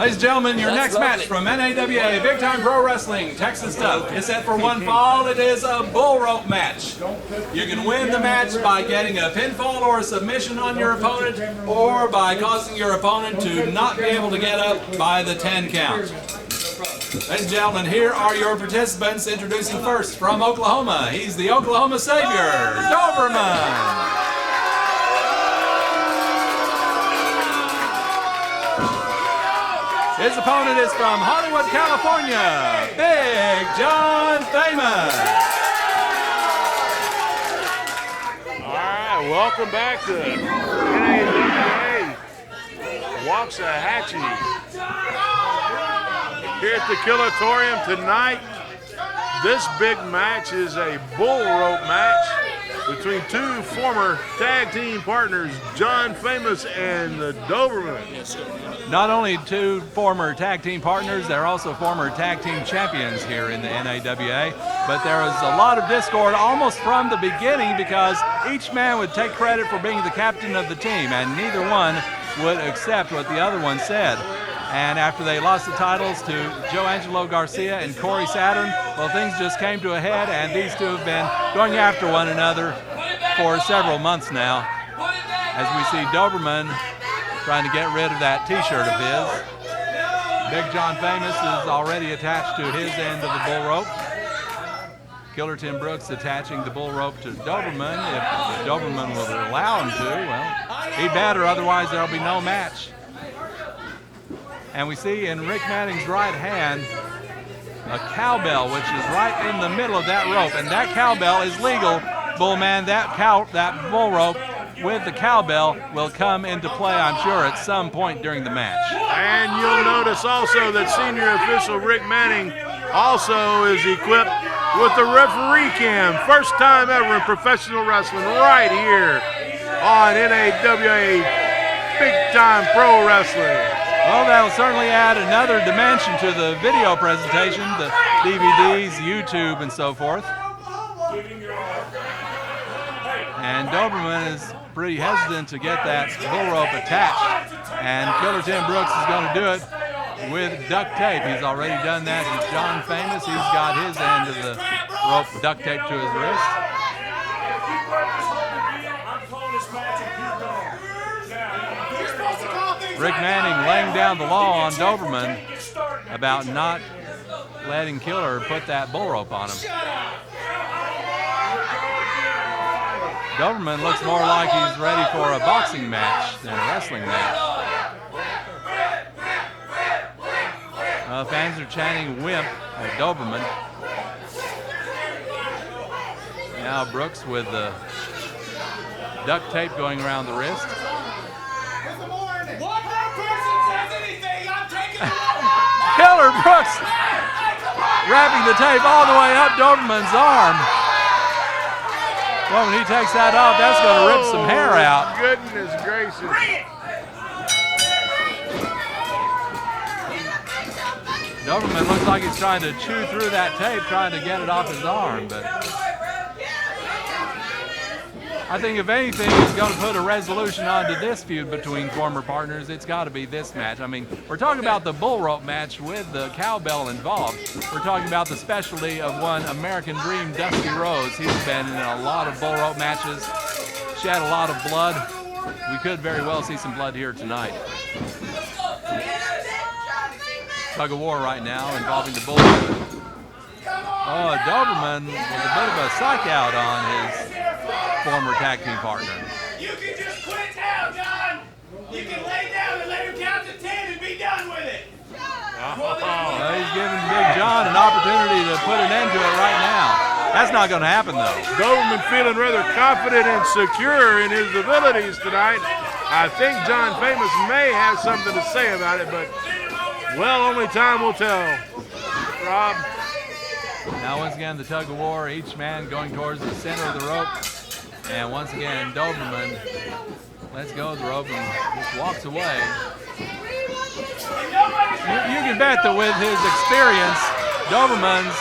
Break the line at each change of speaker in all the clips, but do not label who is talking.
Ladies and gentlemen, your next match from NAWA Big Time Pro Wrestling, Texas Tough, is set for one fall. It is a bull rope match. You can win the match by getting a pinfall or a submission on your opponent, or by causing your opponent to not be able to get up by the 10 count. Ladies and gentlemen, here are your participants. Introducing first from Oklahoma, he's the Oklahoma Savior, Doberman. His opponent is from Hollywood, California, Big John Famous.
All right, welcome back to NAWA Waxahachie. Here at the Killatorium tonight, this big match is a bull rope match between two former tag team partners, John Famous and the Doberman.
Not only two former tag team partners, they're also former tag team champions here in the NAWA, but there was a lot of discord almost from the beginning because each man would take credit for being the captain of the team, and neither one would accept what the other one said. And after they lost the titles to Joe Angelo Garcia and Corey Saturn, well, things just came to a head, and these two have been going after one another for several months now. As we see Doberman trying to get rid of that t-shirt of his. Big John Famous is already attached to his end of the bull rope. Killer Tim Brooks attaching the bull rope to Doberman. If Doberman will allow him to, well, he better, otherwise there'll be no match. And we see in Rick Manning's right hand a cowbell, which is right in the middle of that rope. And that cowbell is legal, Bullman. That bull rope with the cowbell will come into play, I'm sure, at some point during the match.
And you'll notice also that senior official Rick Manning also is equipped with the referee cam. First time ever in professional wrestling right here on NAWA Big Time Pro Wrestling.
Well, that'll certainly add another dimension to the video presentation, the DVDs, YouTube, and so forth. And Doberman is pretty hesitant to get that bull rope attached. And Killer Tim Brooks is going to do it with duct tape. He's already done that to John Famous. He's got his end of the rope duct tape to his wrist. Rick Manning laying down the law on Doberman about not letting Killer put that bull rope on him. Doberman looks more like he's ready for a boxing match than a wrestling match. Fans are chanting "Wimp" at Doberman. Now Brooks with the duct tape going around the wrist. Killer Brooks wrapping the tape all the way up Doberman's arm. Well, when he takes that off, that's going to rip some hair out.
Goodness gracious.
Doberman looks like he's trying to chew through that tape, trying to get it off his arm, but I think if anything is going to put a resolution onto this feud between former partners, it's got to be this match. I mean, we're talking about the bull rope match with the cowbell involved. We're talking about the specialty of one American Dream, Dusty Rhodes. He's been in a lot of bull rope matches, shed a lot of blood. We could very well see some blood here tonight. Tug of war right now involving the bull rope. Oh, Doberman with a bit of a psych out on his former tag team partner.
You can just quit now, John. You can lay down and let him count to 10 and be done with it.
Well, he's giving Big John an opportunity to put an end to it right now. That's not going to happen, though.
Doberman feeling rather confident and secure in his abilities tonight. I think John Famous may have something to say about it, but, well, only time will tell. Rob.
Now, once again, the tug of war, each man going towards the center of the rope. And once again, Doberman lets go of the rope and just walks away. You can bet that with his experience, Doberman's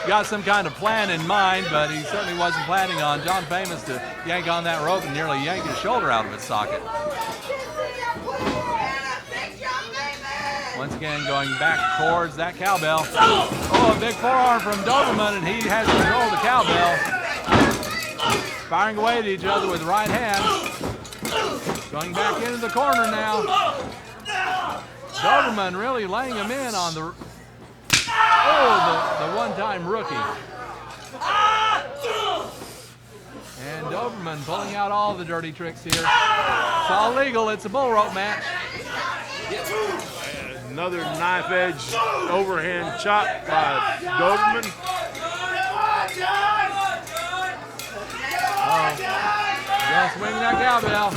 got some kind of plan in mind, but he certainly wasn't planning on John Famous to yank on that rope and nearly yank his shoulder out of its socket. Once again, going back towards that cowbell. Oh, a big forearm from Doberman, and he has control of the cowbell. Firing away at each other with right hands. Going back into the corner now. Doberman really laying him in on the one-time rookie. And Doberman pulling out all the dirty tricks here. It's all legal. It's a bull rope match.
Another knife edge overhand chop by Doberman.
Just swinging that cowbell.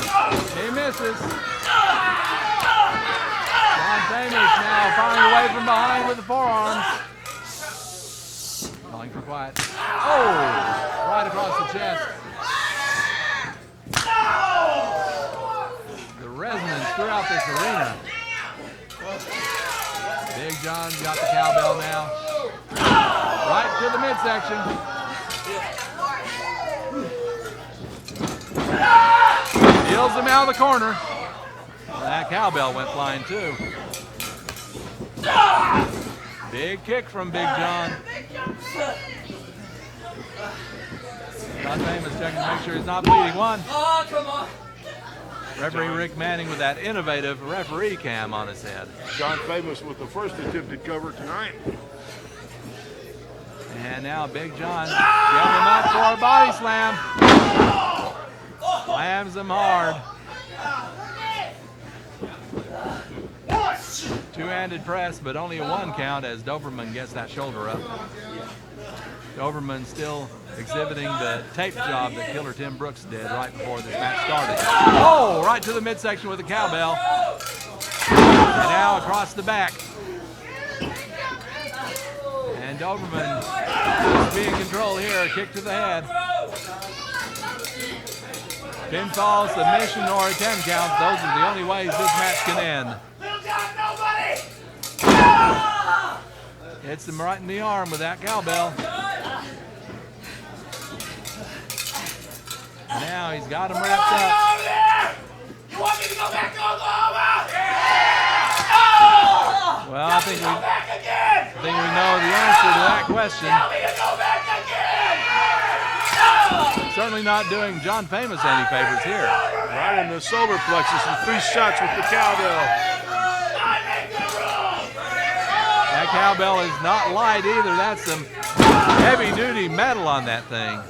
He misses. John Famous now firing away from behind with the forearms. Calling for quiet. Oh, right across the chest. The resonance throughout this arena. Big John's got the cowbell now. Right to the midsection. Deals him out of the corner. That cowbell went flying too. Big kick from Big John. John Famous checking to make sure he's not bleeding. One.
Oh, come on.
Referee Rick Manning with that innovative referee cam on his head.
John Famous with the first attempted cover tonight.
And now Big John getting him up for a body slam. Slams him hard. Two-handed press, but only a one count as Doberman gets that shoulder up. Doberman still exhibiting the tape job that Killer Tim Brooks did right before this match started. Oh, right to the midsection with the cowbell. And now across the back. And Doberman just be in control here. Kick to the head. Pinfall, submission, or a 10 count. Those are the only ways this match can end. Hits him right in the arm with that cowbell. Now he's got him wrapped up.
You want me to go back to Oklahoma?
Well, I think
go back again.
we know the answer to that question.
Tell me to go back again.
Certainly not doing John Famous any favors here.
Right in the solar plexus and 3 shots with the cowbell.
I make the rules.
That cowbell is not light either. That's some heavy-duty metal on that thing.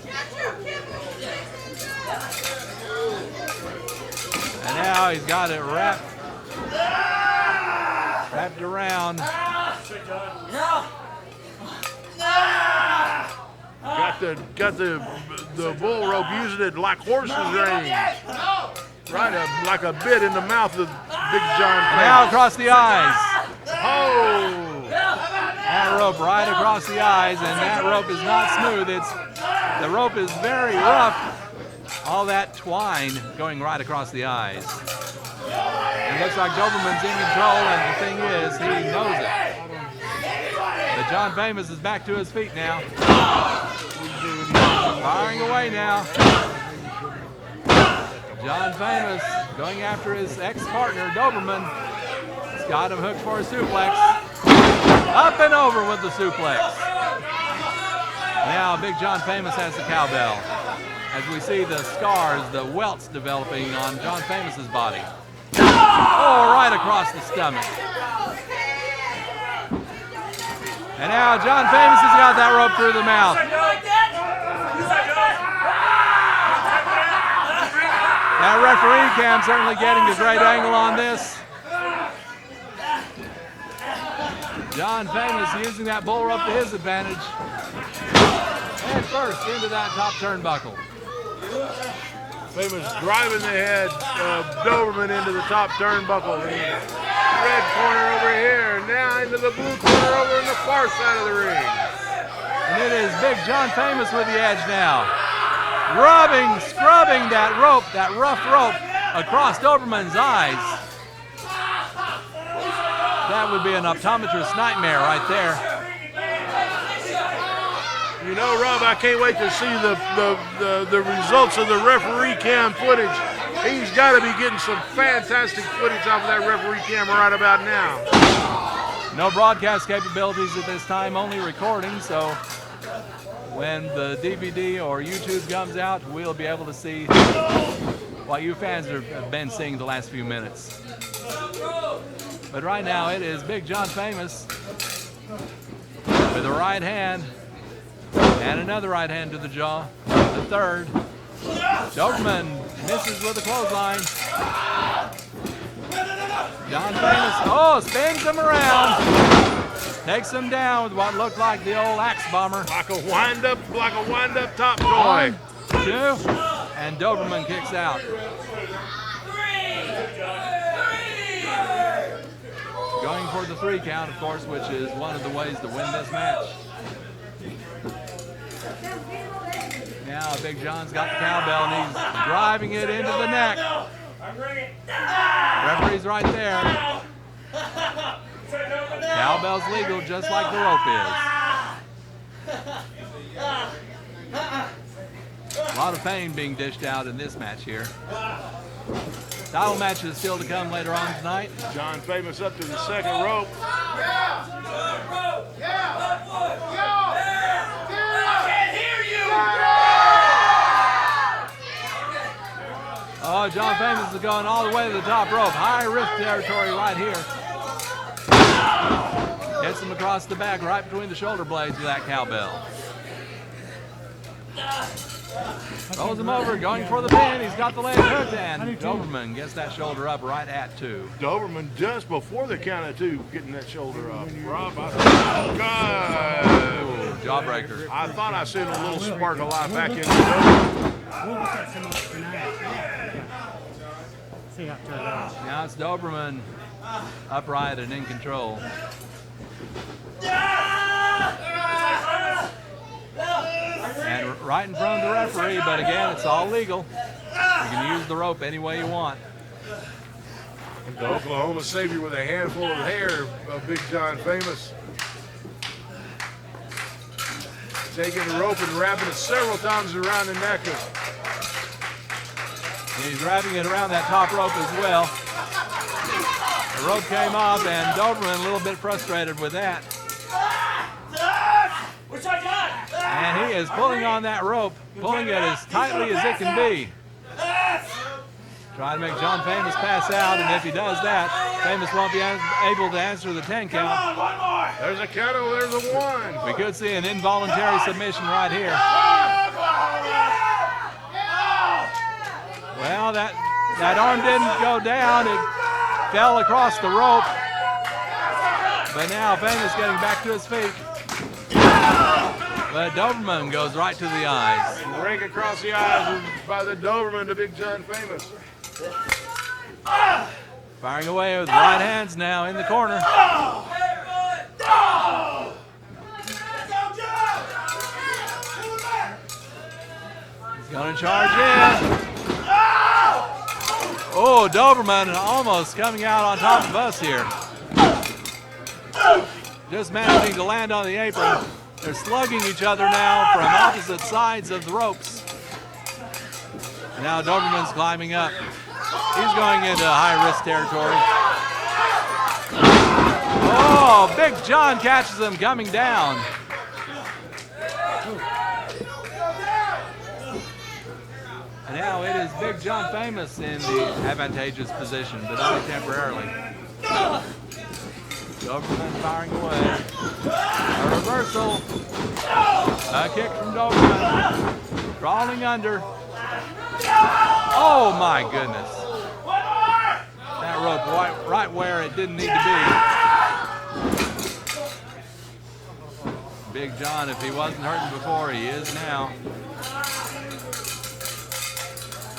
And now he's got it wrapped around.
Got the bull rope, using it like horse's reins. Right like a bit in the mouth of Big John.
Now across the eyes.
Oh!
That rope right across the eyes, and that rope is not smooth. The rope is very rough. All that twine going right across the eyes. It looks like Doberman's in control, and the thing is, he knows it. But John Famous is back to his feet now. Firing away now. John Famous going after his ex-partner, Doberman. He's got him hooked for a suplex. Up and over with the suplex. Now Big John Famous has the cowbell. As we see the scars, the welts developing on John Famous's body. Oh, right across the stomach. And now John Famous has got that rope through the mouth. That referee cam certainly getting a great angle on this. John Famous using that bull rope to his advantage. Head first into that top turnbuckle.
Famous driving the head of Doberman into the top turnbuckle. Red corner over here, now into the blue corner over on the far side of the ring.
And it is Big John Famous with the edge now. Scrubbing that rope, that rough rope, across Doberman's eyes. That would be an optometrist's nightmare right there.
You know, Rob, I can't wait to see the results of the referee cam footage. He's got to be getting some fantastic footage off of that referee cam right about now.
No broadcast capabilities at this time, only recording, so when the DVD or YouTube comes out, we'll be able to see what you fans have been seeing the last few minutes. But right now it is Big John Famous with a right hand and another right hand to the jaw. The third. Doberman misses with a clothesline. John Famous, spins him around. Takes him down with what looked like the old axe bomber.
Like a wind-up top toy.
1, 2, and Doberman kicks out. Going for the 3 count, of course, which is one of the ways to win this match. Now Big John's got the cowbell and he's driving it into the neck. Referee's right there. Cowbell's legal just like the rope is. A lot of pain being dished out in this match here. Title match is still to come later on tonight.
John Famous up to the second rope.
Oh, John Famous is going all the way to the top rope. High risk territory right here. Hits him across the back, right between the shoulder blades with that cowbell. Rolls him over, going for the pin. He's got the leg hooked, and Doberman gets that shoulder up right at 2.
Doberman just before the count of 2 getting that shoulder up. Rob, God.
Jawbreaker.
I thought I seen a little spark of life back in the Doberman.
We'll look at some of tonight. See after that.
Now it's Doberman upright and in control. And right in front of the referee, but again, it's all legal. You can use the rope any way you want.
The Oklahoma Savior with a handful of hair of Big John Famous. Taking the rope and wrapping it several times around the neck of.
He's wrapping it around that top rope as well. The rope came off, and Doberman a little bit frustrated with that. And he is pulling on that rope, pulling it as tightly as it can be. Trying to make John Famous pass out, and if he does that, Famous won't be able to answer the 10 count.
There's a count, there's a 1.
We could see an involuntary submission right here. Well, that arm didn't go down. It fell across the rope. But now Famous getting back to his feet. But Doberman goes right to the eyes.
Rake across the eyes by the Doberman to Big John Famous.
Firing away with right hands now in the corner. He's going to charge in. Oh, Doberman almost coming out on top of us here. Just managing to land on the apron. They're slugging each other now from opposite sides of the ropes. Now Doberman's climbing up. He's going into high-risk territory. Oh, Big John catches him coming down. And now it is Big John Famous in the advantageous position, but only temporarily. Doberman firing away. A reversal. A kick from Doberman. Crawling under. Oh my goodness. That rope right where it didn't need to be. Big John, if he wasn't hurting before, he is now.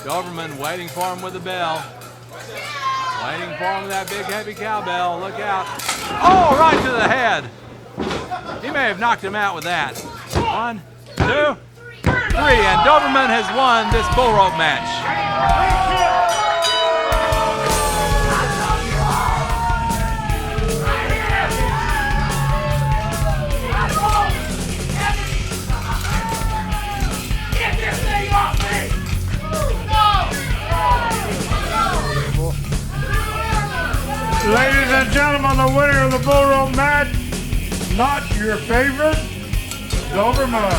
Doberman waiting for him with the bell. Waiting for him with that big heavy cowbell. Look out. Oh, right to the head. He may have knocked him out with that. 1, 2, 3, and Doberman has won this bull rope match.
Get this thing off me! No!
Ladies and gentlemen, the winner of the bull rope match, not your favorite, Doberman.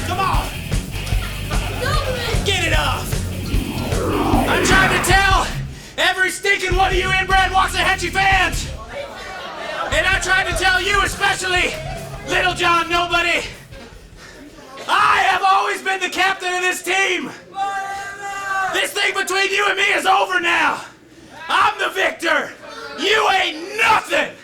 Come on. Get it off. I'm trying to tell every stinking one of you inbred Waxahachie fans. And I'm trying to tell you especially, Little John Nobody, I have always been the captain of this team. This thing between you and me is over now. I'm the victor. You ain't nothing.